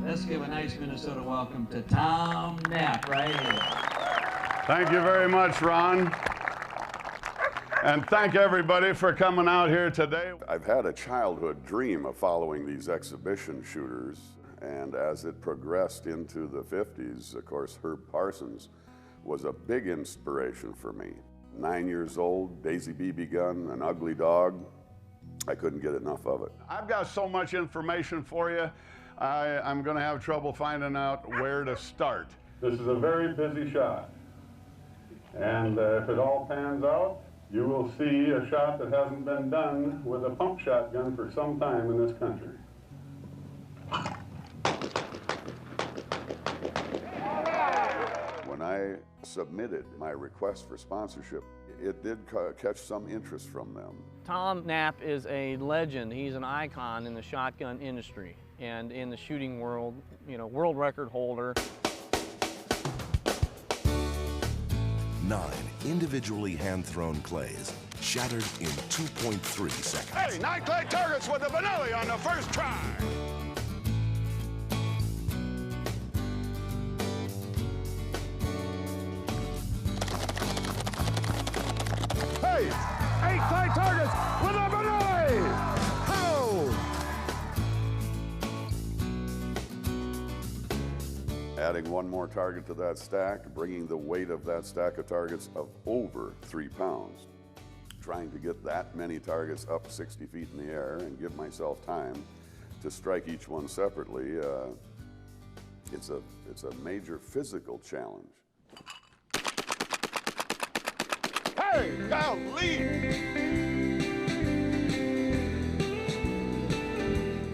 Let's give a nice Minnesota welcome to Tom Knapp right here. Thank you very much, Ron. And thank everybody for coming out here today. I've had a childhood dream of following these exhibition shooters, and as it progressed into the 50s, of course, Herb Parsons was a big inspiration for me. 9 years old, Daisy BB gun, an ugly dog. I couldn't get enough of it. I've got so much information for you, I'm going to have trouble finding out where to start. This is a very busy shot, and if it all pans out, you will see a shot that hasn't been done with a pump shotgun for some time in this country. When I submitted my request for sponsorship, it did catch some interest from them. Tom Knapp is a legend. He's an icon in the shotgun industry and in the shooting world, you know, world record holder. 9 individually hand-thrown clays shattered in 2.3 seconds. Hey, 9 clay targets with a Benelli on the first try. Hey, 8 clay targets with a Benelli. Adding one more target to that stack, bringing the weight of that stack of targets of over 3 pounds. Trying to get that many targets up 60 feet in the air and give myself time to strike each one separately, it's a major physical challenge. Hey, now lead!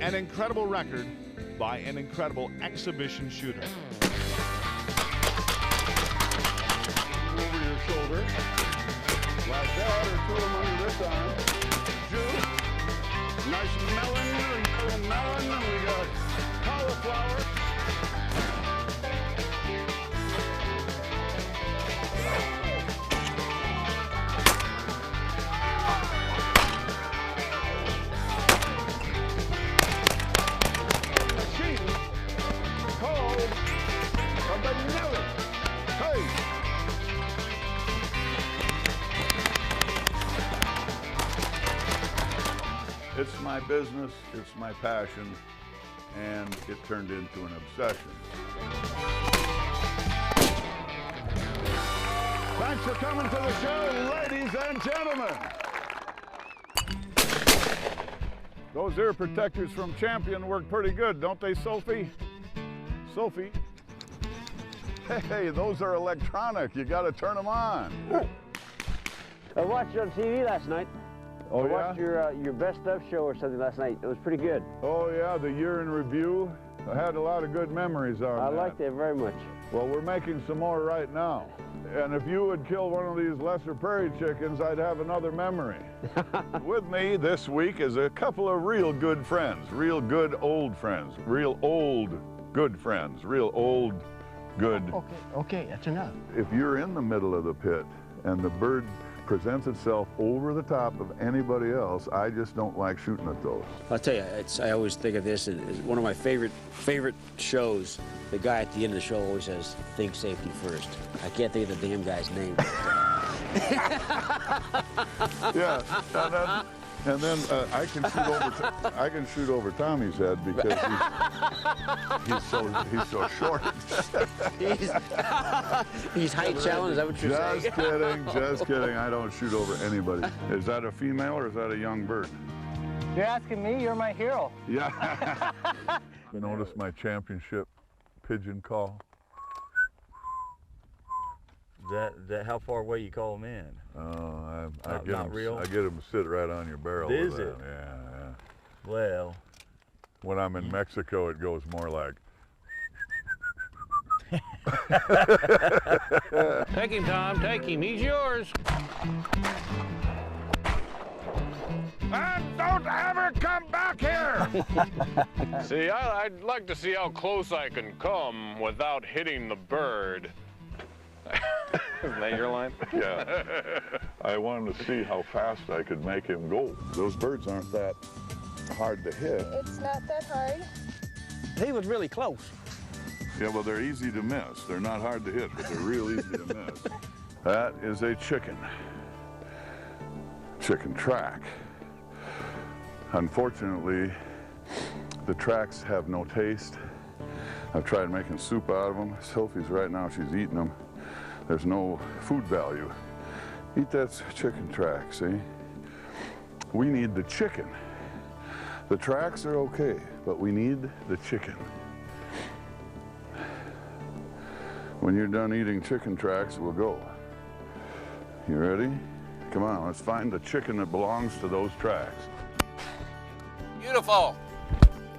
An incredible record by an incredible exhibition shooter. Over your shoulder, like that, or 2 of them under this arm. Juice, nice melon, and we got cauliflower. It's my business, it's my passion, and it turned into an obsession. Thanks for coming to the show, ladies and gentlemen. Those ear protectors from Champion work pretty good, don't they, Sophie? Sophie? Hey, those are electronic. You got to turn them on. I watched you on TV last night. Oh, I watched your best of show or something last night. It was pretty good. Oh, yeah, the year in review. I had a lot of good memories on that. I liked it very much. Well, we're making some more right now. And if you would kill one of these lesser prairie chickens, I'd have another memory. With me this week is a couple of real good friends, real good old friends, real old good friends, real old good. Okay, that's enough. If you're in the middle of the pit and the bird presents itself over the top of anybody else, I just don't like shooting at those. I'll tell you, I always think of this as one of my favorite shows. The guy at the end of the show always says, "Think safety first." I can't think of the damn guy's name. Yeah, and then I can shoot over Tommy's head because he's so short. He's height challenged. Is that what you're saying? Just kidding. I don't shoot over anybody. Is that a female or is that a young bird? You're asking me? You're my hero. Yeah. You notice my championship pigeon call? That how far away you call them in? Oh, I get not real? I get them to sit right on your barrel. Is with it? that. Yeah. Well, when I'm in Mexico, it goes more like. Take him, Tom, take him. He's yours. And don't ever come back here! See, I'd like to see how close I can come without hitting the bird. Isn't that your line? Yeah. I wanted to see how fast I could make him go. Those birds aren't that hard to hit. It's not that hard. He was really close. Yeah, well, they're easy to miss. They're not hard to hit, but they're real easy to miss. That is a chicken track. Unfortunately, the tracks have no taste. I've tried making soup out of them. Sophie's right now, she's eating them. There's no food value. Eat that chicken track, see? We need the chicken. The tracks are okay, but we need the chicken. When you're done eating chicken tracks, we'll go. You ready? Come on, let's find the chicken that belongs to those tracks. Beautiful.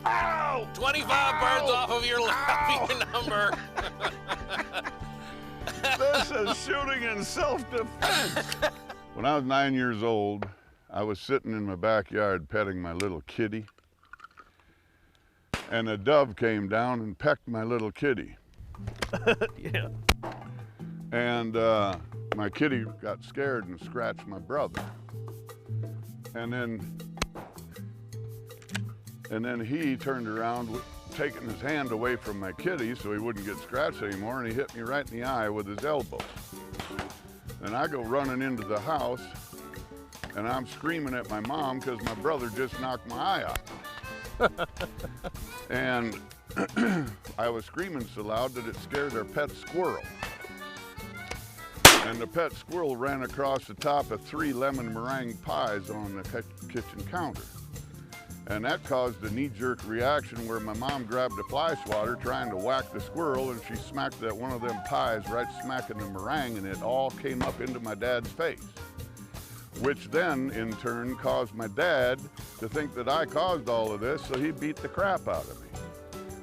Ow! 25 birds off of your number. This is shooting in self-defense. When I was 9 years old, I was sitting in my backyard petting my little kitty, and a dove came down and pecked my little kitty. Yeah. And my kitty got scared and scratched my brother. And then he turned around, taking his hand away from my kitty so he wouldn't get scratched anymore, and he hit me right in the eye with his elbow. And I go running into the house, and I'm screaming at my mom because my brother just knocked my eye out. And I was screaming so loud that it scared our pet squirrel. And the pet squirrel ran across the top of 3 lemon meringue pies on the kitchen counter. And that caused a knee-jerk reaction where my mom grabbed a fly swatter trying to whack the squirrel, and she smacked that one of them pies right smack in the meringue, and it all came up into my dad's face. Which then, in turn, caused my dad to think that I caused all of this, so he beat the crap out of me.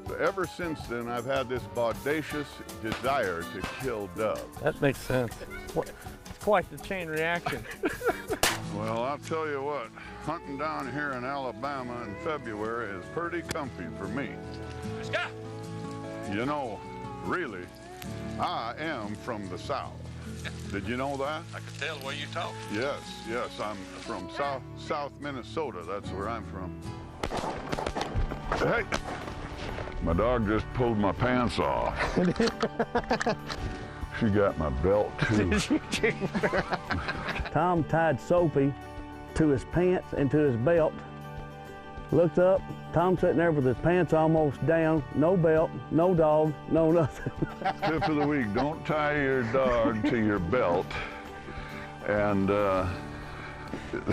So ever since then, I've had this audacious desire to kill doves. That makes sense. It's quite the chain reaction. Well, I'll tell you what, hunting down here in Alabama in February is pretty comfy for me. You know, really, I am from the South. Did you know that? I can tell the way you talk. Yes, I'm from South Minnesota. That's where I'm from. Hey, my dog just pulled my pants off. She got my belt too. Tom tied Soapy to his pants and to his belt. Looked up, Tom sitting there with his pants almost down, no belt, no dog, no nothing. Tip of the week, don't tie your dog to your belt. And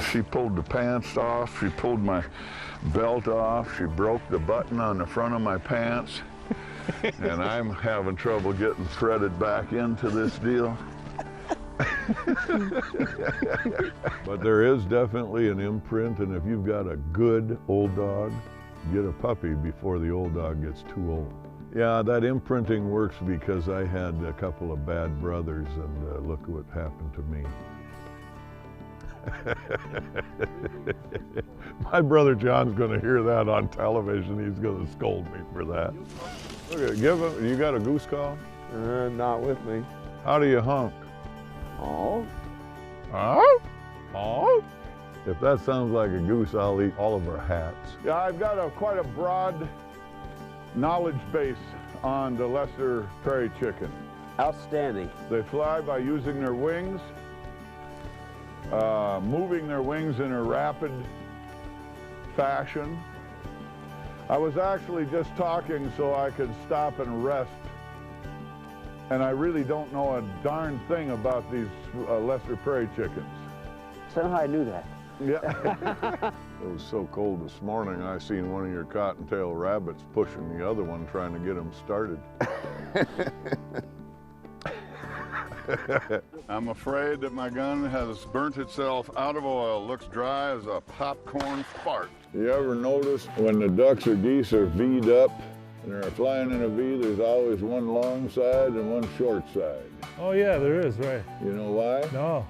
she pulled the pants off, she pulled my belt off, she broke the button on the front of my pants, and I'm having trouble getting threaded back into this deal. But there is definitely an imprint, and if you've got a good old dog, get a puppy before the old dog gets too old. Yeah, that imprinting works because I had a couple of bad brothers, and look what happened to me. My brother John's going to hear that on television. He's going to scold me for that. Okay, give him. You got a goose call? Not with me. How do you honk? Oh. Oh? Oh? If that sounds like a goose, I'll eat all of our hats. Yeah, I've got quite a broad knowledge base on the lesser prairie chicken. Outstanding. They fly by using their wings, moving their wings in a rapid fashion. I was actually just talking so I could stop and rest. And I really don't know a darn thing about these lesser prairie chickens. Somehow I knew that. Yeah. It was so cold this morning, I seen one of your cottontail rabbits pushing the other one, trying to get him started. I'm afraid that my gun has burnt itself out of oil. Looks dry as a popcorn fart. You ever notice when the ducks or geese are V'd up and they're flying in a V, there's always one long side and one short side? Oh yeah, there is, right. You know why? No.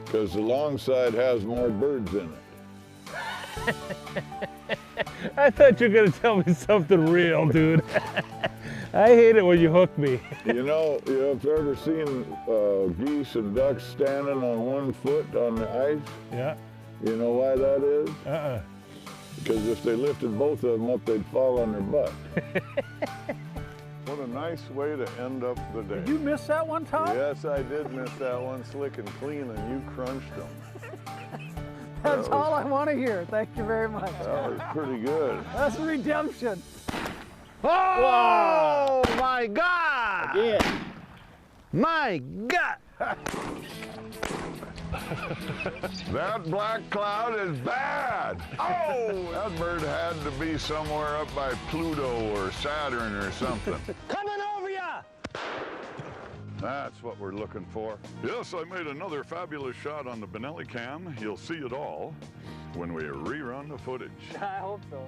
Because the long side has more birds in it. I thought you were going to tell me something real, dude. I hate it when you hook me. You know, you've ever seen geese and ducks standing on one foot on the ice? Yeah. You know why that is? Because if they lifted both of them up, they'd fall on their butt. What a nice way to end up the day. Did you miss that one, Tom? Yes, I did miss that one, slick and clean, and you crunched them. That's all I want to hear. Thank you very much. That was pretty good. That's redemption. Oh, my God! Again. My God! That black cloud is bad. Oh, that bird had to be somewhere up by Pluto or Saturn or something. Coming over ya! That's what we're looking for. Yes, I made another fabulous shot on the Benelli cam. You'll see it all when we rerun the footage. I hope so.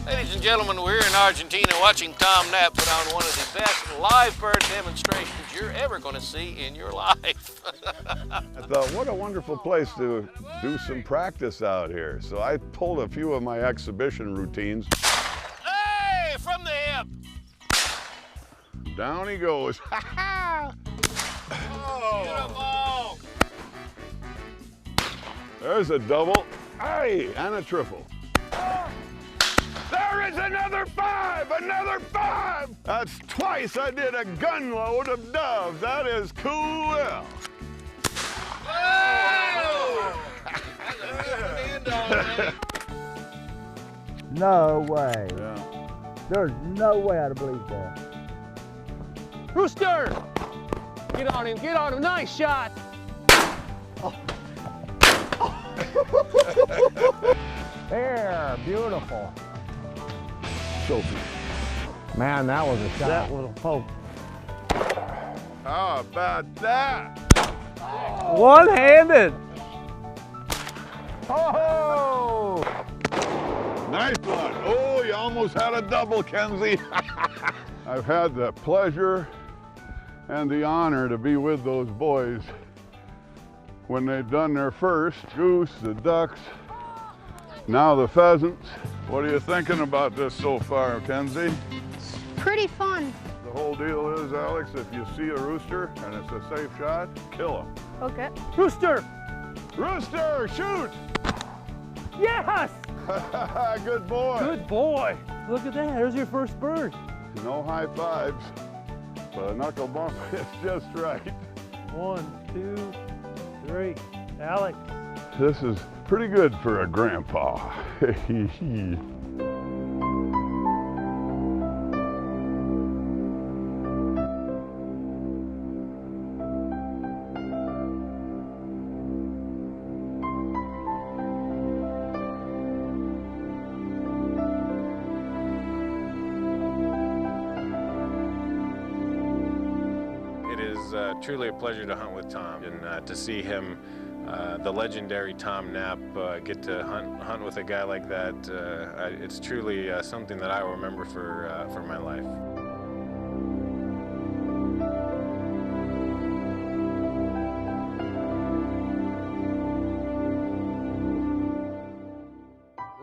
Ladies and gentlemen, we're in Argentina watching Tom Knapp put on one of the best live bird demonstrations you're ever going to see in your life. I thought, what a wonderful place to do some practice out here. So I pulled a few of my exhibition routines. Hey, from the hip. Down he goes. Oh, beautiful. There's a double. Hey, and a triple. There is another 5! Another 5! That's twice I did a gun load of doves. That is cool. No way. Yeah. There's no way I'd believe that. Rooster! Get on him, get on him. Nice shot. Oh. There, beautiful. Sophie. Man, that was a shot. That was a poke. How about that? One-handed. Oh! Nice one. Oh, you almost had a double, Kenzie. I've had the pleasure and the honor to be with those boys when they've done their first goose, the ducks, now the pheasants. What are you thinking about this so far, Kenzie? Pretty fun. The whole deal is, Alex, if you see a rooster and it's a safe shot, kill him. Okay. Rooster! Rooster, shoot! Yes! Good boy. Good boy. Look at that. There's your first bird. No high fives, but a knuckle bump is just right. 1, 2, 3. Alex. This is pretty good for a grandpa. It is truly a pleasure to hunt with Tom and to see him, the legendary Tom Knapp, get to hunt with a guy like that. It's truly something that I will remember for my life.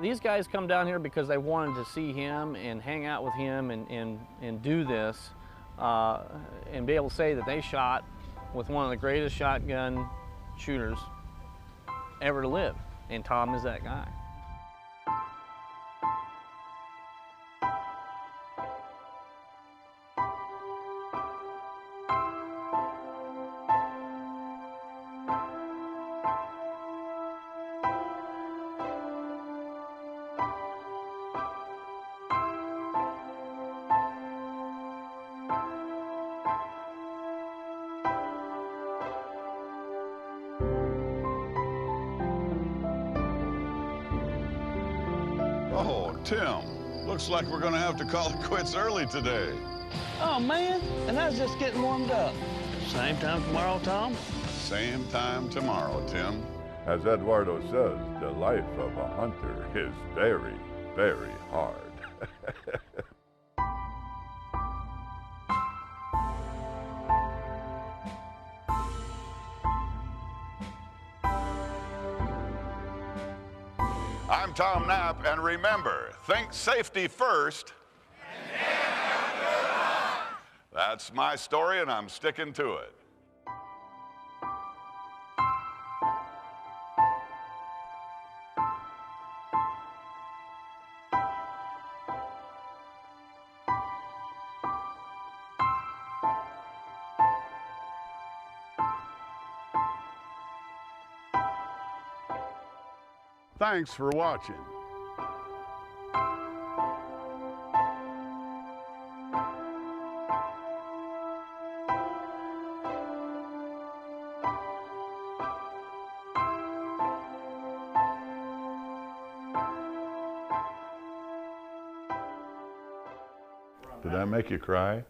These guys come down here because they wanted to see him and hang out with him and do this and be able to say that they shot with one of the greatest shotgun shooters ever to live, and Tom is that guy. Oh, Tim, looks like we're gonna have to call it quits early today. Oh, man, and I was just getting warmed up. Same time tomorrow, Tom? Same time tomorrow, Tim. As Eduardo says, the life of a hunter is very, very hard. I'm Tom Knapp, and remember, think safety first. That's my story, and I'm sticking to it. Thanks for watching. Did that make you cry?